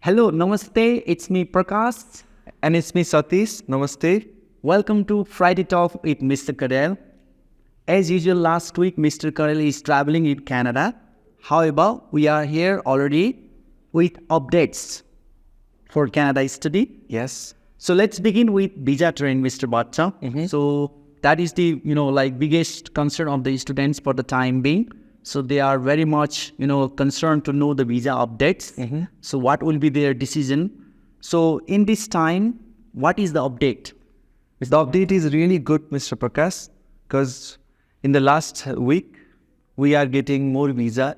Hello, namaste. It's me, Prakash. And it's me, Satish. Namaste. Welcome to Friday Talk with Mr. Kandel. As usual, last week, Mr. Kandel is traveling in Canada. However, we are here already with updates for Canada study. Yes. So let's begin with visa train, Mr. Bacha. So that is the, biggest concern of the students for the time being. So they are very much, concerned to know the visa updates. So what will be their decision? So in this time, what is the update? The update is really good, Mr. Prakash, because in the last week, we are getting more visa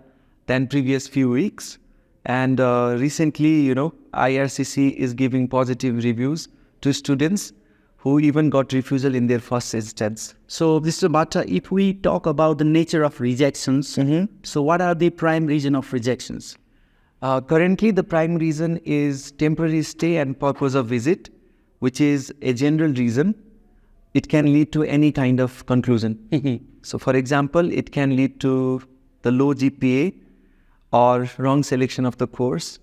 than previous few weeks. And recently, IRCC is giving positive reviews to students who even got refusal in their first instance. So, Mr. Bhatta, if we talk about the nature of rejections, so what are the prime reason of rejections? Currently, the prime reason is temporary stay and purpose of visit, which is a general reason. It can lead to any kind of conclusion. So, for example, it can lead to the low GPA or wrong selection of the course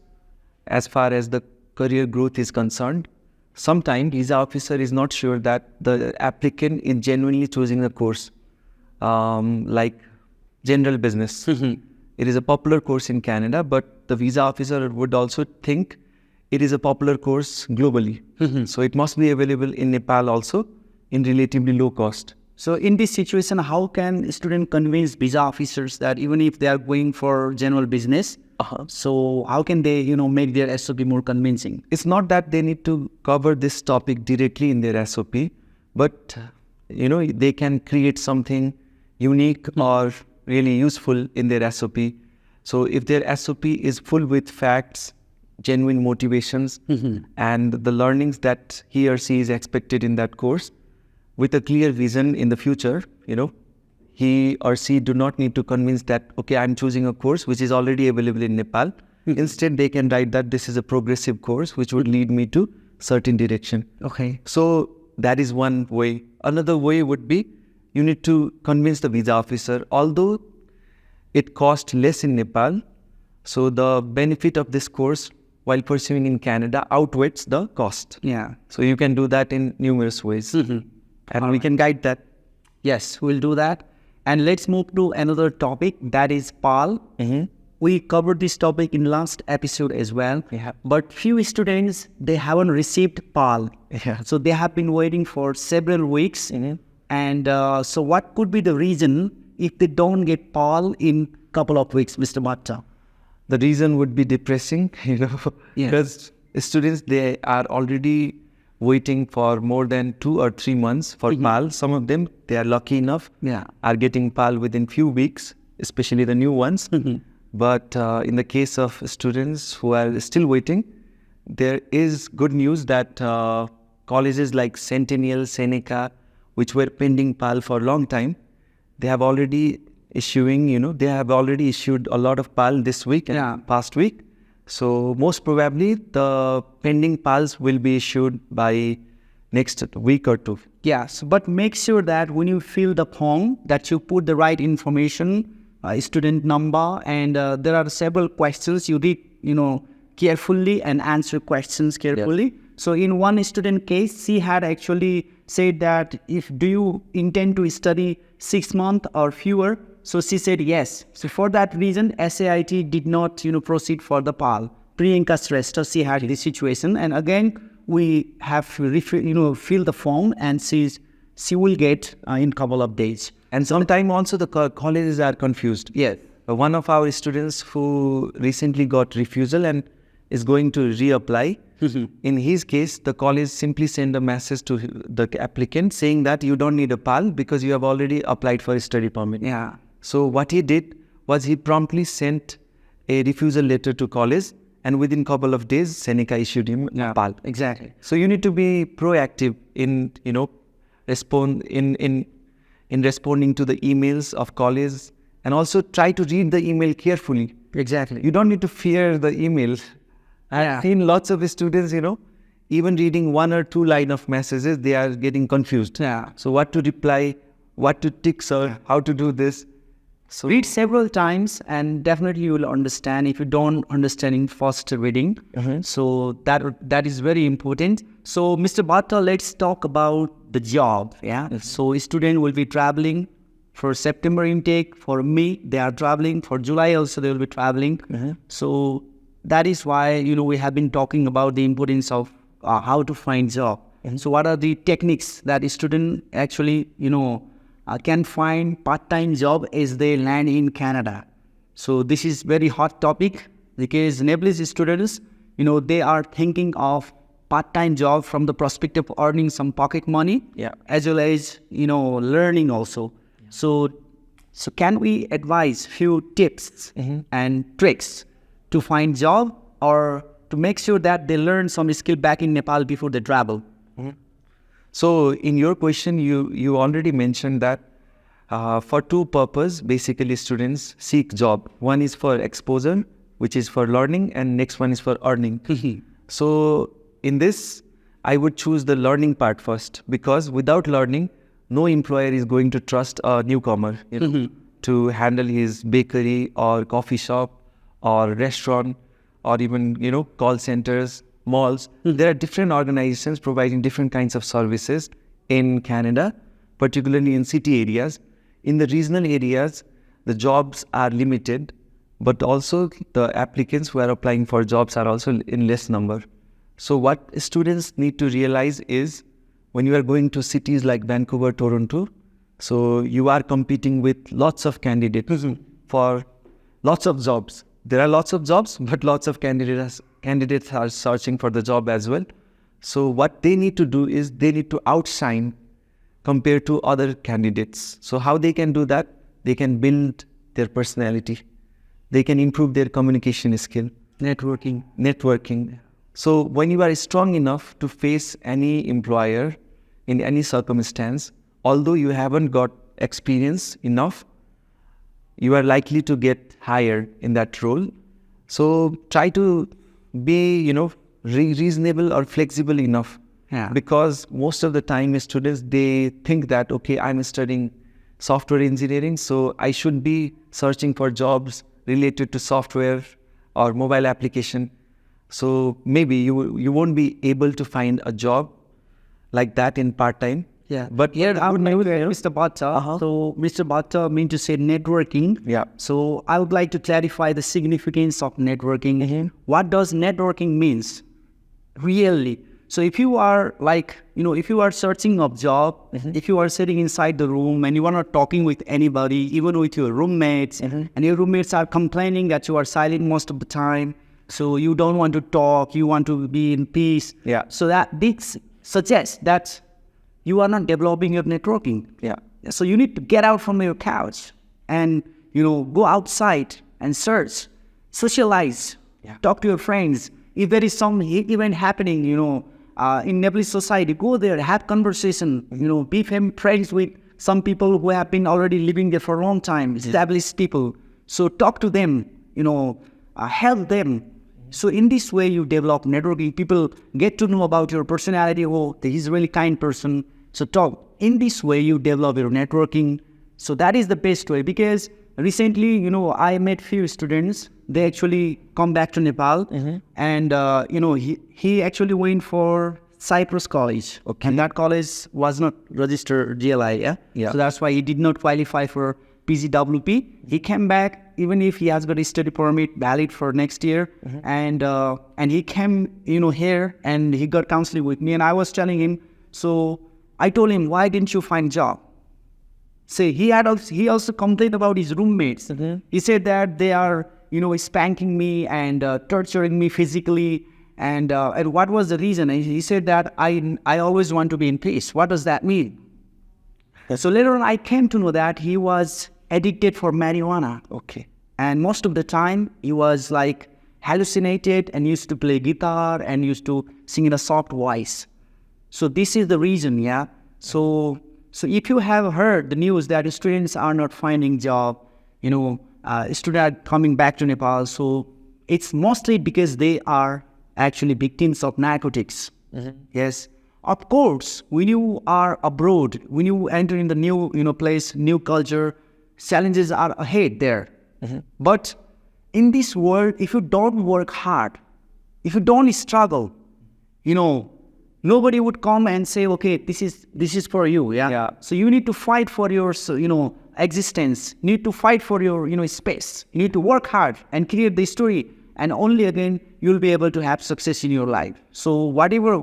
as far as the career growth is concerned. Sometimes visa officer is not sure that the applicant is genuinely choosing the course, like general business. It is a popular course in Canada, but the visa officer would also think it is a popular course globally. So it must be available in Nepal also in relatively low cost. So in this situation, how can a student convince visa officers that even if they are going for general business, so how can they, make their SOP more convincing? It's not that they need to cover this topic directly in their SOP, but, they can create something unique or really useful in their SOP. So if their SOP is full with facts, genuine motivations, and the learnings that he or she is expected in that course, with a clear vision in the future, he or she do not need to convince that, okay, I'm choosing a course which is already available in Nepal. Instead, they can write that this is a progressive course which would lead me to certain direction. Okay. So that is one way. Another way would be you need to convince the visa officer, although it costs less in Nepal, so the benefit of this course while pursuing in Canada outweighs the cost. Yeah. So you can do that in numerous ways. And we can guide that. Yes, we'll do that. And let's move to another topic, that is PAL. We covered this topic in last episode as well. But few students, they haven't received PAL. So they have been waiting for several weeks. And so what could be the reason if they don't get PAL in couple of weeks, Mr. Bhatta? The reason would be depressing, because students, they are already waiting for more than 2 or 3 months for PAL. Some of them, they are lucky enough, are getting PAL within few weeks, especially the new ones. But in the case of students who are still waiting, there is good news that colleges like Centennial, Seneca, which were pending PAL for a long time, they have already they have already issued a lot of PAL this week and past week. So most probably the pending PALs will be issued by next week or 2. Yes, but make sure that when you fill the form that you put the right information, student number, and there are several questions you read, carefully and answer questions carefully. So in one student case, she had actually said that do you intend to study 6 months or fewer? So she said yes. So for that reason, SAIT did not, proceed for the PAL. Priyanka Shrestha, she had this situation. And again, we have, fill the form, and she will get in couple of days. And sometimes also the colleges are confused. Yes. One of our students who recently got refusal and is going to reapply, in his case, the college simply sent a message to the applicant saying that you don't need a PAL because you have already applied for a study permit. So what he did was he promptly sent a refusal letter to college, and within couple of days, Seneca issued him a PAL. Exactly. So you need to be proactive in responding to the emails of college, and also try to read the email carefully. Exactly. You don't need to fear the email. I've seen lots of students, even reading 1 or 2 line of messages, they are getting confused. So what to reply, what to tick, sir, how to do this. So read several times and definitely you will understand if you don't understand in first reading. So that is very important. So Mr. Bhatta, let's talk about the job. So student will be traveling for September intake. For May, they are traveling. For July also, they will be traveling. So that is why, we have been talking about the importance of how to find job. So what are the techniques that a student actually, can find part-time job as they land in Canada? So this is very hot topic because Nepalese students, they are thinking of part-time job from the perspective of earning some pocket money, as well as, learning also. So can we advise few tips and tricks to find job or to make sure that they learn some skill back in Nepal before they travel? So in your question, you already mentioned that for two purposes, basically students seek job. One is for exposure, which is for learning, and next one is for earning. So in this, I would choose the learning part first, because without learning, no employer is going to trust a newcomer to handle his bakery or coffee shop or restaurant or even, call centers, malls. There are different organizations providing different kinds of services in Canada, particularly in city areas. In the regional areas, the jobs are limited, but also the applicants who are applying for jobs are also in less number. So what students need to realize is when you are going to cities like Vancouver, Toronto, so you are competing with lots of candidates for lots of jobs. There are lots of jobs, but lots of candidates are searching for the job as well. So what they need to do is they need to outshine compared to other candidates. So how they can do that? They can build their personality. They can improve their communication skill. Networking. So when you are strong enough to face any employer in any circumstance, although you haven't got experience enough, you are likely to get hired in that role. So try to be, reasonable or flexible enough. Because most of the time students, they think that, okay, I'm studying software engineering, so I should be searching for jobs related to software or mobile application. So maybe you won't be able to find a job like that in part-time. But here I would know Mr. Bhatta. So Mr. Bhatta mean to say networking. So I would like to clarify the significance of networking. What does networking means really? So if you are if you are searching a job, if you are sitting inside the room and you are not talking with anybody, even with your roommates, and your roommates are complaining that you are silent most of the time, so you don't want to talk, you want to be in peace. So that this suggests that you are not developing your networking. So you need to get out from your couch and, go outside and search, socialize, talk to your friends. If there is some event happening, in Nepalese society, go there, have conversation, be friends with some people who have been already living there for a long time, established people. So talk to them, help them. So in this way, you develop networking. People get to know about your personality. Oh, he's a really kind person. So talk. In this way, you develop your networking. So that is the best way, because recently, I met few students. They actually come back to Nepal, and he actually went for Cyprus College, and that college was not registered GLI. So that's why he did not qualify for PGWP. He came back, even if he has got a study permit valid for next year, and he came here and he got counseling with me, and I was telling him. So I told him, why didn't you find job? Say he also complained about his roommates. He said that they are spanking me and torturing me physically, and what was the reason? He said that I always want to be in peace. What does that mean? So later on, I came to know that he was addicted for marijuana. And most of the time, he was like hallucinated and used to play guitar and used to sing in a soft voice. So this is the reason, So if you have heard the news that students are not finding job, students are coming back to Nepal, so it's mostly because they are actually victims of narcotics. Yes. Of course, when you are abroad, when you enter in the new place, new culture, challenges are ahead there. But in this world, if you don't work hard, if you don't struggle, nobody would come and say, okay, this is for you. Yeah. So you need to fight for your, existence. You need to fight for your, space. You need to work hard and create the story. And only again, you'll be able to have success in your life. So whatever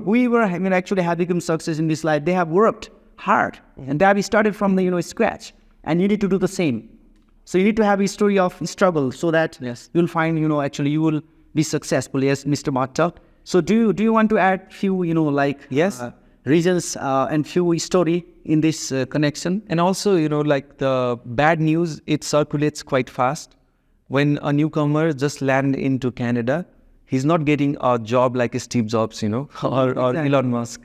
actually have become success in this life, they have worked hard and they have started from the, scratch. And you need to do the same. So you need to have a story of struggle so that you'll find, actually you will be successful. Yes, Mr. Bhatta. So do you want to add few, reasons and few story in this connection? And also, the bad news, it circulates quite fast. When a newcomer just land into Canada, he's not getting a job like Steve Jobs, or Elon Musk.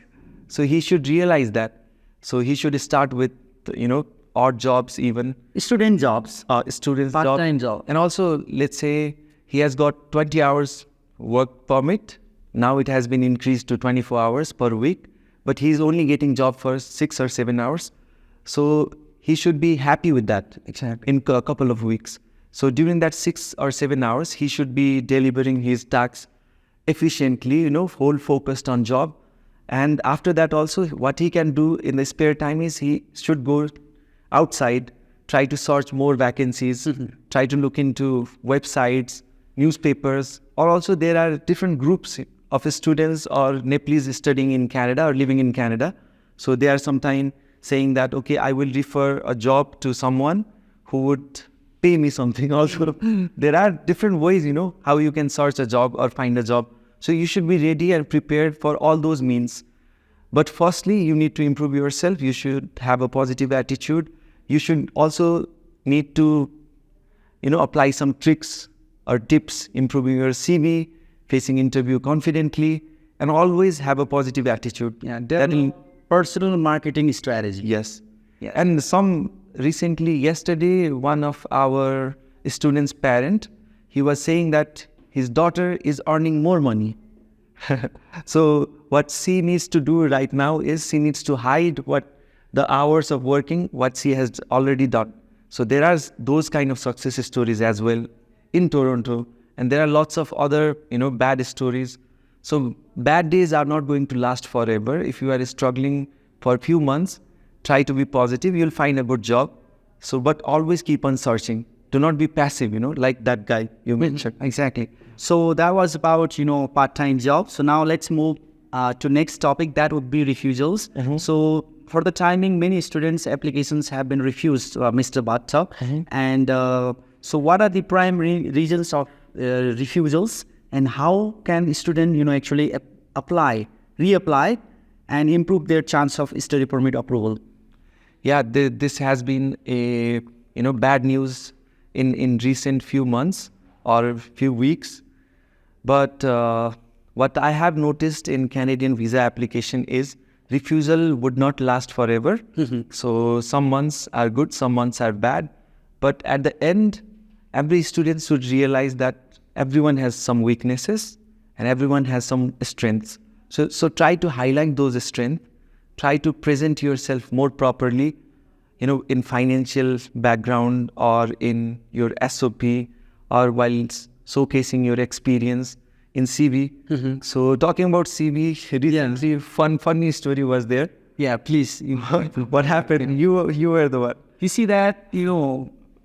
So he should realize that. So he should start with, odd jobs even. Student jobs. Part-time job. And also, let's say he has got 20 hours work permit. Now it has been increased to 24 hours per week. But he's only getting job for 6 or 7 hours. So he should be happy with that in a couple of weeks. So during that 6 or 7 hours, he should be delivering his tasks efficiently, whole focused on job. And after that also, what he can do in the spare time is he should go outside, try to search more vacancies, try to look into websites, newspapers, or also there are different groups of students or Nepalese studying in Canada or living in Canada. So they are sometimes saying that, okay, I will refer a job to someone who would pay me something also. There are different ways, how you can search a job or find a job. So you should be ready and prepared for all those means. But firstly, you need to improve yourself. You should have a positive attitude. You should also need to, apply some tricks or tips, improving your CV, facing interview confidently, and always have a positive attitude. Yeah, definitely. Personal marketing strategy. Yes. And yesterday, one of our students' parent, he was saying that his daughter is earning more money. So what she needs to do right now is she needs to hide the hours of working, what she has already done. So there are those kind of success stories as well in Toronto. And there are lots of other, bad stories. So bad days are not going to last forever. If you are struggling for a few months, try to be positive. You'll find a good job. So, but always keep on searching. Do not be passive, like that guy you mentioned. Exactly. So that was about, part-time job. So now let's move to next topic. That would be refusals. So for the timing, many students' applications have been refused, Mr. Bhatta. And so what are the primary reasons of refusals, and how can the student, actually reapply and improve their chance of study permit approval? Yeah, this has been a, bad news in recent few months or few weeks. But what I have noticed in Canadian visa application is refusal would not last forever. So some months are good, some months are bad. But at the end, every student should realize that everyone has some weaknesses and everyone has some strengths. So try to highlight those strengths. Try to present yourself more properly, in financial background or in your SOP or while showcasing your experience in CV. So talking about CV, recently funny story was there. Yeah, please. What happened? You were the one. You see that,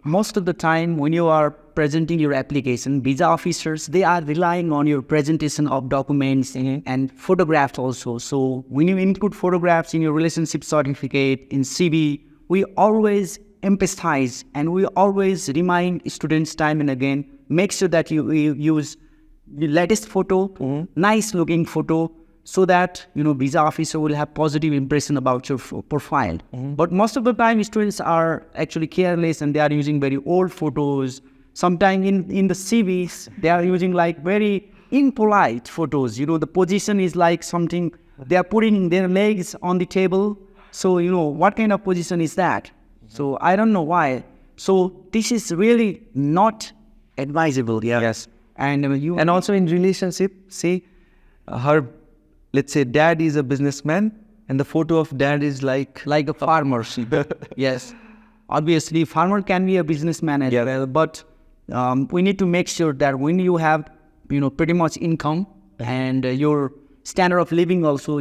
most of the time when you are presenting your application, visa officers, they are relying on your presentation of documents and photographs also. So when you include photographs in your relationship certificate, in CV, we always emphasize and we always remind students time and again, make sure that you use the latest photo, nice looking photo, so that, visa officer will have positive impression about your profile. But most of the time, students are actually careless and they are using very old photos. Sometimes in the CVs, they are using like very impolite photos. The position is like something, they are putting their legs on the table. So, what kind of position is that? So, I don't know why. So, this is really not advisable. Yeah. Yes. And also in relationship, see, let's say dad is a businessman and the photo of dad is like a farmer. Yes. obviously farmer can be a businessman as well, but we need to make sure that when you have, pretty much income and your standard of living also,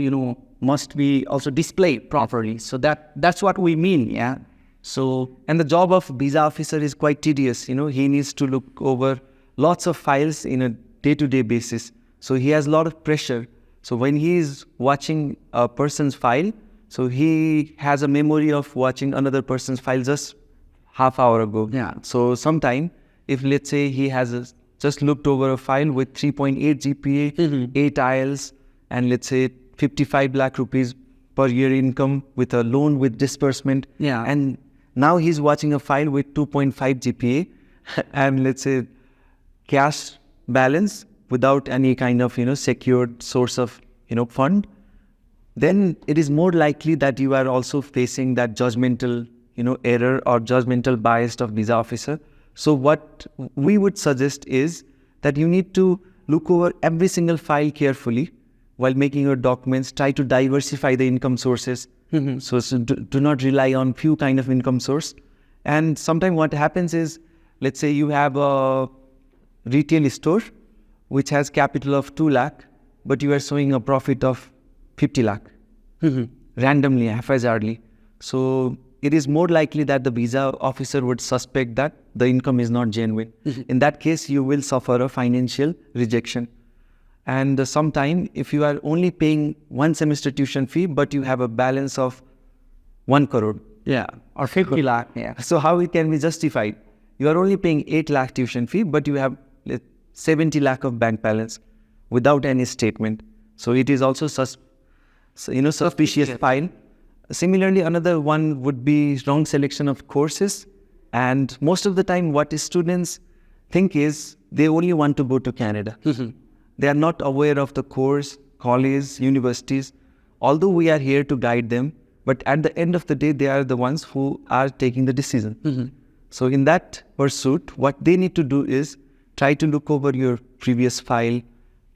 must be also displayed properly. So that's what we mean, yeah. So, and the job of visa officer is quite tedious. He needs to look over lots of files in a day-to-day basis. So he has a lot of pressure. So when he is watching a person's file, so he has a memory of watching another person's file just half hour ago. Yeah. So sometime, if let's say he has just looked over a file with 3.8 GPA, 8 IELTS, and let's say 55 lakh rupees per year income with a loan with disbursement. Yeah. And now he's watching a file with 2.5 GPA and let's say cash balance without any kind of, secured source of, fund. Then it is more likely that you are also facing that judgmental, error or judgmental bias of visa officer. So what we would suggest is that you need to look over every single file carefully while making your documents. Try to diversify the income sources. So do not rely on few kind of income source. And sometimes what happens is, let's say you have a retail store which has capital of 2 lakh, but you are showing a profit of 50 lakh randomly, haphazardly. So it is more likely that the visa officer would suspect that the income is not genuine. In that case, you will suffer a financial rejection. And sometime if you are only paying 1 semester tuition fee, but you have a balance of 1 crore. yeah, or 50 lakh, yeah. So how it can be justified? You are only paying 8 lakh tuition fee, but you have 70 lakh of bank balance without any statement. So it is also suspicious file. Similarly, another one would be wrong selection of courses. And most of the time what students think is they only want to go to Canada. They are not aware of the course, college, universities. Although we are here to guide them, but at the end of the day, they are the ones who are taking the decision. So in that pursuit, what they need to do is try to look over your previous file,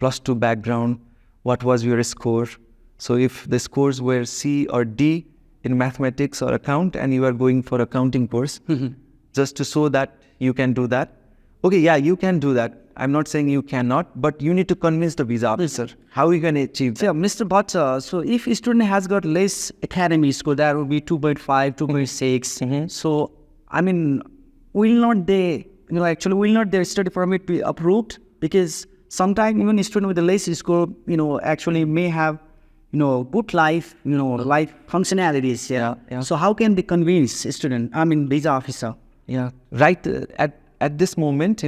+2 background, what was your score. So if the scores were C or D in mathematics or account and you are going for accounting course, just to show that you can do that. Okay, yeah, you can do that. I'm not saying you cannot, but you need to convince the visa officer how you can achieve that. Yeah, Mr. Bhatta, so if a student has got less academy score, that would be 2.5, 2.6. So, I mean, will not their study permit be approved? Because sometimes even a student with a less score, actually may have, good life, life functionalities. Yeah. So how can they convince a student, visa officer? Yeah, right. At this moment,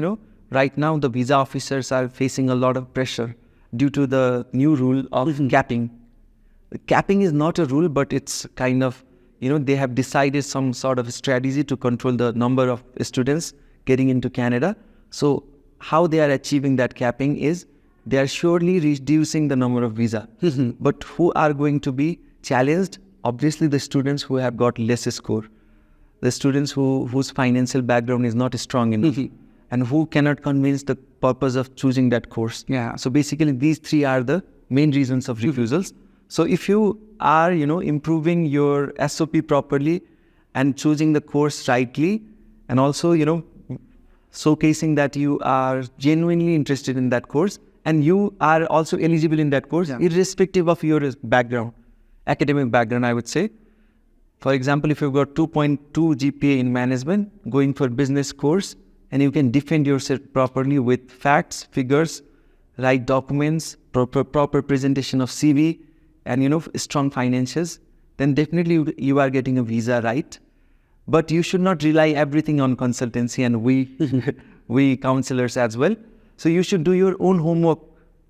right now the visa officers are facing a lot of pressure due to the new rule of capping. Capping is not a rule, but it's kind of, they have decided some sort of strategy to control the number of students getting into Canada. So how they are achieving that capping is they are surely reducing the number of visa. But who are going to be challenged? Obviously the students who have got less score. The students whose financial background is not strong enough. And who cannot convince the purpose of choosing that course. Yeah. So basically these three are the main reasons of refusals. So if you are, improving your SOP properly and choosing the course rightly, and also, showcasing that you are genuinely interested in that course and you are also eligible in that course, irrespective of your background, academic background, I would say. For example, if you've got 2.2 GPA in management, going for business course, and you can defend yourself properly with facts, figures, right documents, proper presentation of CV, and strong financials, then definitely you are getting a visa, right? But you should not rely everything on consultancy, and we counselors as well. So you should do your own homework.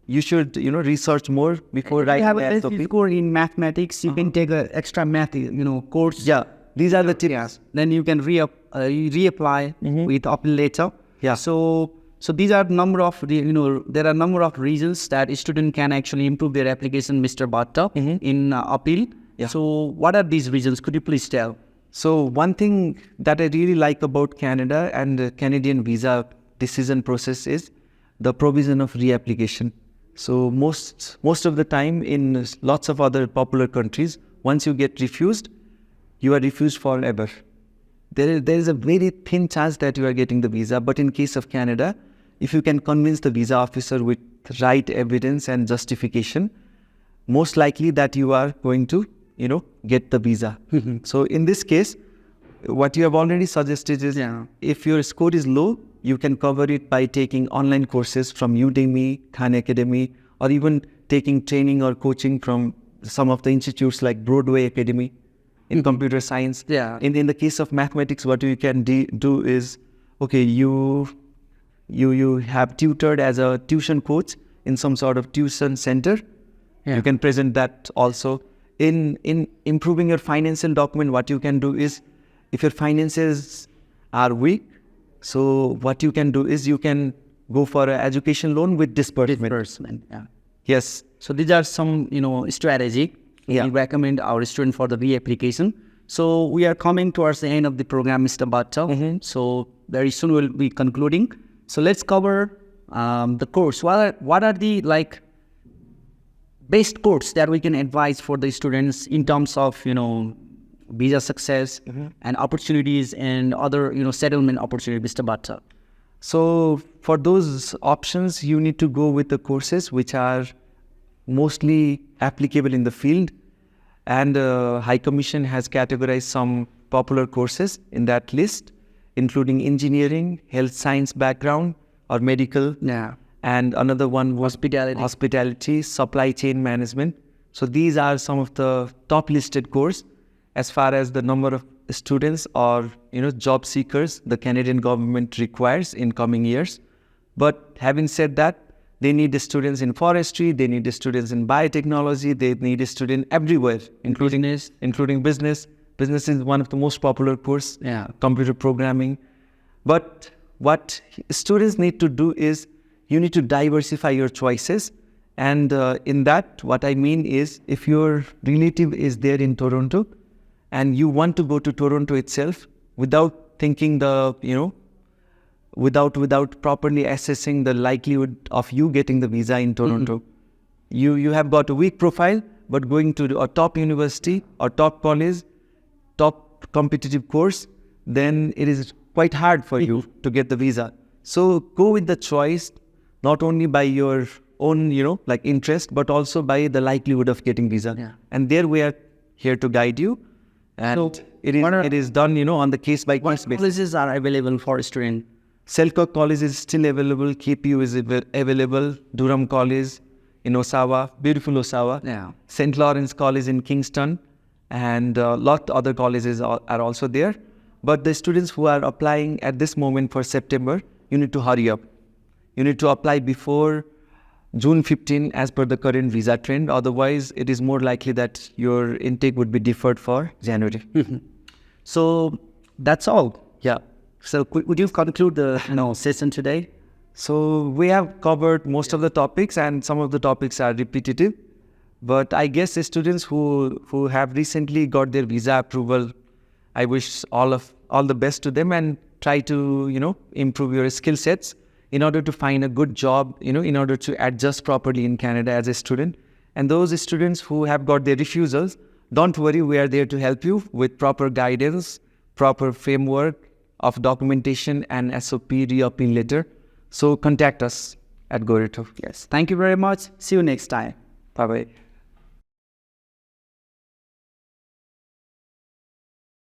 You should research more before writing have the a SOP. score in mathematics, you can take an extra math course. Yeah, these are the tips. Then you can reapply with appeal later. Yeah. So these are number of there are number of reasons that a student can actually improve their application, Mr. Bhatta, in appeal. Yeah. So what are these reasons? Could you please tell? So one thing that I really like about Canada and the Canadian visa decision process is the provision of reapplication. So most of the time in lots of other popular countries, once you get refused, you are refused forever. there is a very thin chance that you are getting the visa. But in case of Canada, if you can convince the visa officer with right evidence and justification, most likely that you are going to, get the visa. So in this case, what you have already suggested is, if your score is low, you can cover it by taking online courses from Udemy, Khan Academy, or even taking training or coaching from some of the institutes like Broadway Academy in computer science. In the case of mathematics, what you can do is, okay, you have tutored as a tuition coach in some sort of tuition center. You can present that also. In improving your financial document, what you can do is, if your finances are weak, so what you can do is you can go for an education loan with disbursement. Yes. So these are some, strategy we recommend our student for the reapplication. So we are coming towards the end of the program, Mr. Bhatta. So very soon we'll be concluding. So let's cover the course. What are the best course that we can advise for the students in terms of visa success and opportunities and other settlement opportunities, Mr. Bhatta? So for those options, you need to go with the courses which are mostly applicable in the field, and High Commission has categorized some popular courses in that list, including engineering, health science background, or medical. And another one was hospitality, supply chain management. So these are some of the top listed courses as far as the number of students or job seekers the Canadian government requires in coming years. But having said that, they need students in forestry, they need students in biotechnology, they need students everywhere, including business. Business is one of the most popular course, computer programming. But what students need to do is, you need to diversify your choices. And in that, what I mean is, if your relative is there in Toronto and you want to go to Toronto itself without thinking without properly assessing the likelihood of you getting the visa in Toronto, you have got a weak profile, but going to a top university or top college, top competitive course, then it is quite hard for you to get the visa. So go with the choice, not only by your own, interest, but also by the likelihood of getting visa. And there we are here to guide you. And so it is done, on the case by case basis. What colleges are available for a student? Selkirk College is still available. KPU is available. Durham College in Oshawa, beautiful Oshawa. St. Lawrence College in Kingston, and a lot other colleges are also there. But the students who are applying at this moment for September, you need to hurry up. You need to apply before June 15 as per the current visa trend. Otherwise, it is more likely that your intake would be deferred for January. So that's all. So would you conclude the session today? So we have covered most of the topics, and some of the topics are repetitive. But I guess the students who have recently got their visa approval, I wish all the best to them, and try to improve your skill sets in order to find a good job, in order to adjust properly in Canada as a student. And those students who have got their refusals, don't worry, we are there to help you with proper guidance, proper framework of documentation and SOP re-appeal letter. So contact us at Goreto. Yes. Thank you very much. See you next time. Bye-bye.